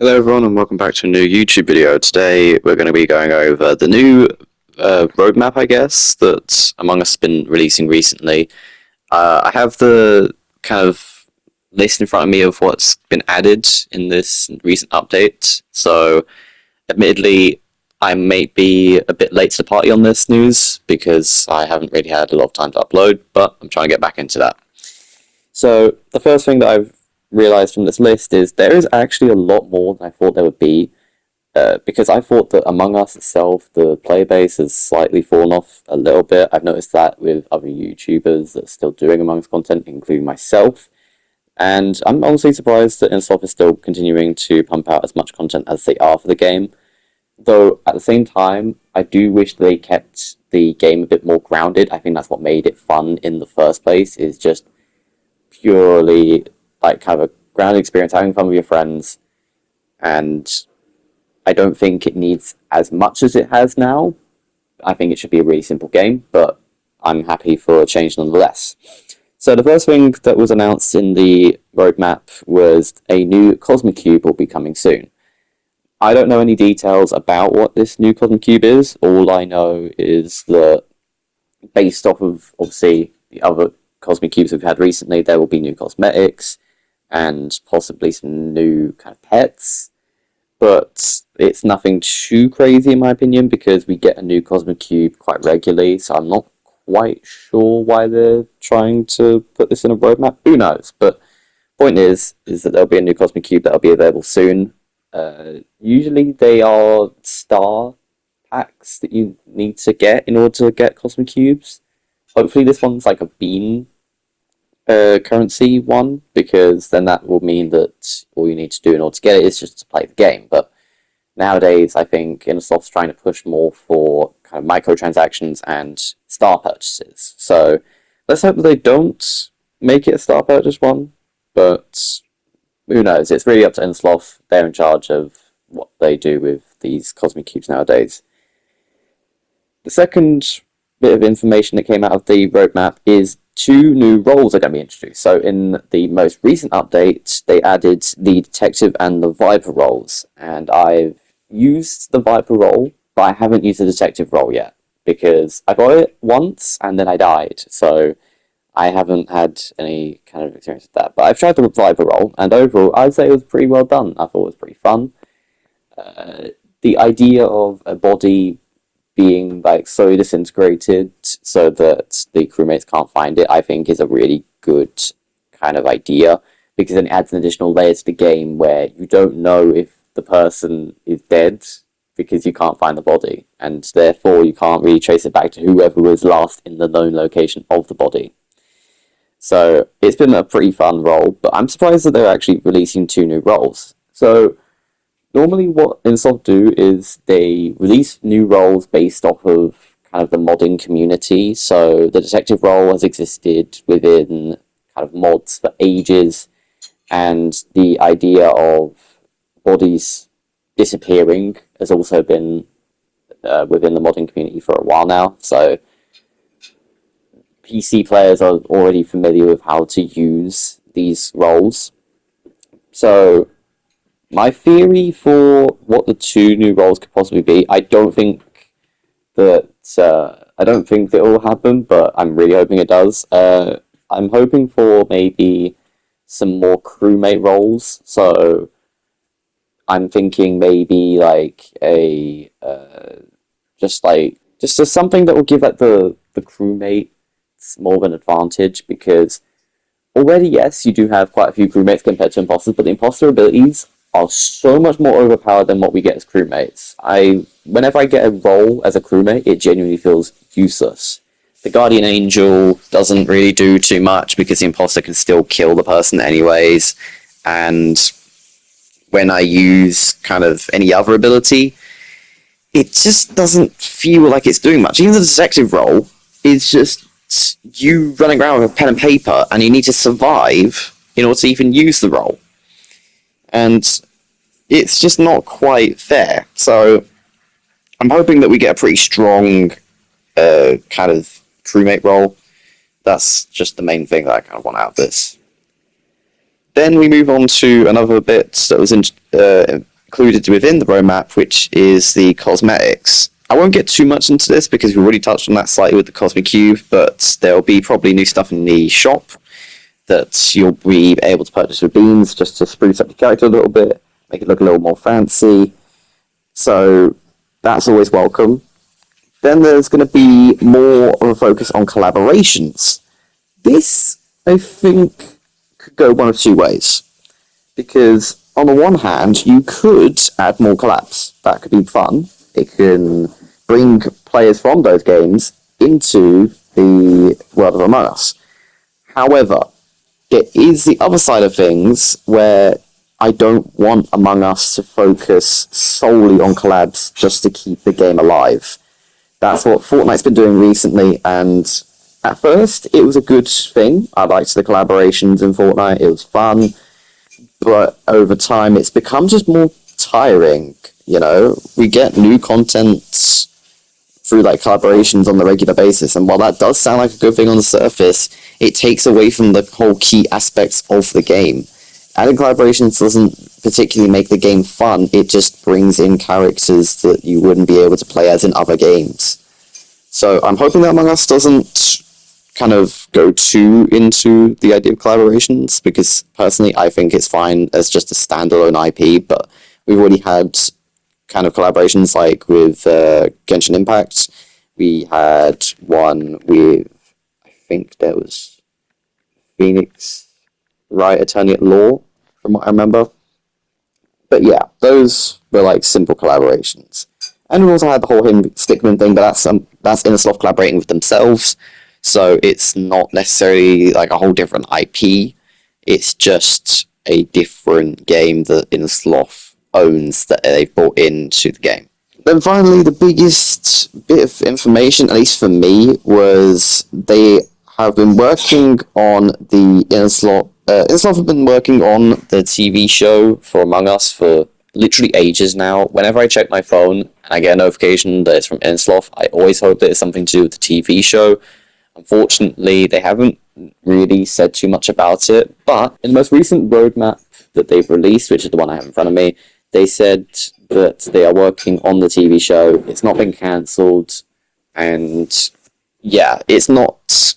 Hello everyone and welcome back to a new YouTube video. Today we're going to be going over the new roadmap, I guess, that Among Us has been releasing recently. I have the kind of list in front of me of what's been added in this recent update, so admittedly I may be a bit late to the party on this news because I haven't really had a lot of time to upload, but I'm trying to get back into that. So the first thing that I've realized from this list is there is actually a lot more than I thought there would be, because I thought that Among Us itself, the player base has slightly fallen off a little bit. I've noticed that with other YouTubers that are still doing Among Us content, including myself, and I'm honestly surprised that Insoft is still continuing to pump out as much content as they are for the game. Though at the same time, I do wish they kept the game a bit more grounded. I think that's what made it fun in the first place, is just purely like kind of a grounded experience, having fun with your friends, and I don't think it needs as much as it has now. I think it should be a really simple game, but I'm happy for a change nonetheless. So the first thing that was announced in the roadmap was a new Cosmicube will be coming soon. I don't know any details about what this new Cosmicube is. All I know is that based off of obviously the other Cosmicubes we've had recently, there will be new cosmetics and possibly some new kind of pets, but it's nothing too crazy in my opinion because we get a new Cosmicube quite regularly, so I'm not quite sure why they're trying to put this in a roadmap. Who knows? But point is that there'll be a new Cosmicube that'll be available soon. Usually they are star packs that you need to get in order to get Cosmicubes. Hopefully this one's like a bean currency one, because then that will mean that all you need to do in order to get it is just to play the game. But nowadays, I think Innosoft's trying to push more for kind of microtransactions and star purchases. So let's hope that they don't make it a star purchase one, but who knows? It's really up to Innosoft. They're in charge of what they do with these Cosmicubes nowadays. The second bit of information that came out of the roadmap is two new roles are going to be introduced. So in the most recent update, they added the detective and the Viper roles, and I've used the Viper role, but I haven't used the detective role yet because I got it once and then I died, so I haven't had any kind of experience with that. But I've tried the Viper role, and overall, I'd say it was pretty well done. I thought it was pretty fun. The idea of a body being like slowly disintegrated so that the crewmates can't find it, I think is a really good kind of idea, because then it adds an additional layer to the game where you don't know if the person is dead because you can't find the body, and therefore you can't really trace it back to whoever was last in the known location of the body. So it's been a pretty fun role, but I'm surprised that they're actually releasing two new roles. So normally what Insoft do is they release new roles based off of kind of the modding community. So the detective role has existed within kind of mods for ages, and the idea of bodies disappearing has also been within the modding community for a while now. So PC players are already familiar with how to use these roles. So my theory for what the two new roles could possibly be, I don't think that it will happen, but I'm really hoping it does. I'm hoping for maybe some more crewmate roles. So I'm thinking maybe like a just something that will give like the crewmates more of an advantage, because already, yes, you do have quite a few crewmates compared to imposters, but the imposter abilities are so much more overpowered than what we get as crewmates. Whenever I get a role as a crewmate, it genuinely feels useless. The Guardian Angel doesn't really do too much because the imposter can still kill the person anyways, and when I use kind of any other ability, it just doesn't feel like it's doing much. Even the detective role is just you running around with a pen and paper, and you need to survive in order to even use the role. And it's just not quite fair. So I'm hoping that we get a pretty strong kind of crewmate role. That's just the main thing that I kind of want out of this. Then we move on to another bit that was included within the roadmap, which is the cosmetics. I won't get too much into this because we've already touched on that slightly with the Cosmicube, but there'll be probably new stuff in the shop that you'll be able to purchase with beans just to spruce up your character a little bit, make it look a little more fancy. So that's always welcome. Then there's going to be more of a focus on collaborations. This, I think, could go one of two ways. Because on the one hand, you could add more collabs. That could be fun. It can bring players from those games into the world of Among Us. However, it is the other side of things where I don't want Among Us to focus solely on collabs just to keep the game alive. That's what Fortnite's been doing recently, and at first it was a good thing. I liked the collaborations in Fortnite, it was fun, but over time it's become just more tiring, you know? We get new content through like collaborations on the regular basis, and while that does sound like a good thing on the surface, it takes away from the whole key aspects of the game. Adding collaborations doesn't particularly make the game fun, it just brings in characters that you wouldn't be able to play as in other games. So I'm hoping that Among Us doesn't kind of go too into the idea of collaborations, because personally I think it's fine as just a standalone IP, but we've already had kind of collaborations like with Genshin Impact. We had one with, I think there was Phoenix Wright Attorney at Law, from what I remember. But yeah, those were like simple collaborations. And we also had the whole Stickman thing, but that's Innersloth collaborating with themselves, so it's not necessarily like a whole different IP. It's just a different game that Innersloth owns that they've brought into the game. Then finally, the biggest bit of information, at least for me, was they have been working on the Innersloth. Innersloth have been working on the TV show for Among Us for literally ages now. Whenever I check my phone and I get a notification that it's from Innersloth, I always hope that it's something to do with the TV show. Unfortunately, they haven't really said too much about it, but in the most recent roadmap that they've released, which is the one I have in front of me, they said that they are working on the TV show. It's not been cancelled, and yeah, it's not.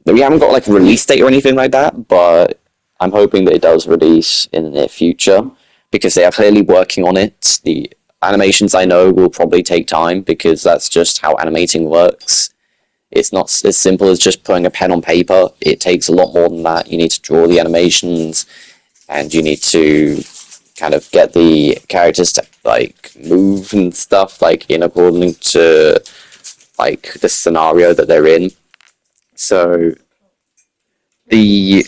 We haven't got like a release date or anything like that, but I'm hoping that it does release in the near future because they are clearly working on it. The animations, I know, will probably take time because that's just how animating works. It's not as simple as just putting a pen on paper. It takes a lot more than that. You need to draw the animations, and you need to kind of get the characters to like move and stuff like in according to like the scenario that they're in. So the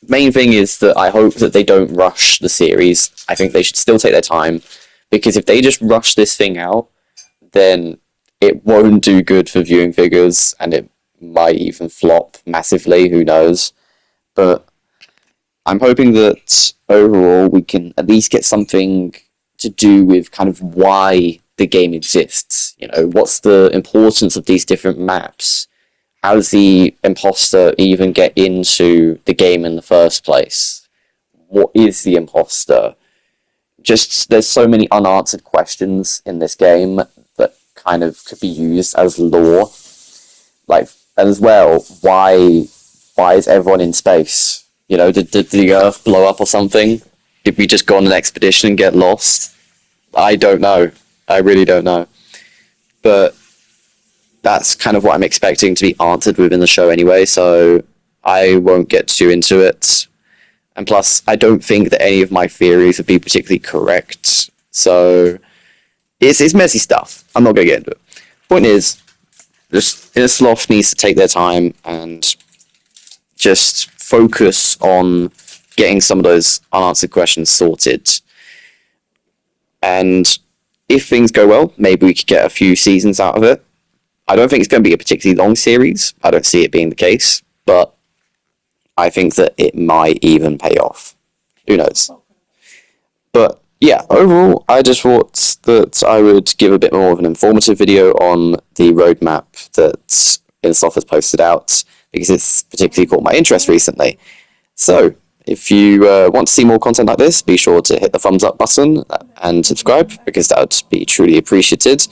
main thing is that I hope that they don't rush the series. I think they should still take their time, because if they just rush this thing out, then it won't do good for viewing figures, and it might even flop massively, who knows. But I'm hoping that overall we can at least get something to do with kind of why the game exists. You know, what's the importance of these different maps? How does the imposter even get into the game in the first place? What is the imposter? Just, there's so many unanswered questions in this game that kind of could be used as lore. Like, and as well, why is everyone in space? You know, did the Earth blow up or something? Did we just go on an expedition and get lost? I don't know. I really don't know. But that's kind of what I'm expecting to be answered within the show anyway, so I won't get too into it. And plus, I don't think that any of my theories would be particularly correct. So it's messy stuff. I'm not going to get into it. Point is, just Innersloth needs to take their time and just focus on getting some of those unanswered questions sorted. And if things go well, maybe we could get a few seasons out of it. I don't think it's going to be a particularly long series. I don't see it being the case, but I think that it might even pay off. Who knows? But yeah, overall, I just thought that I would give a bit more of an informative video on the roadmap that Innersloth has posted out, because it's particularly caught my interest recently. So, if you want to see more content like this, be sure to hit the thumbs up button and subscribe, because that would be truly appreciated.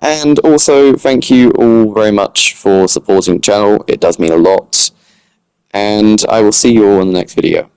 And also, thank you all very much for supporting the channel. It does mean a lot. And I will see you all in the next video.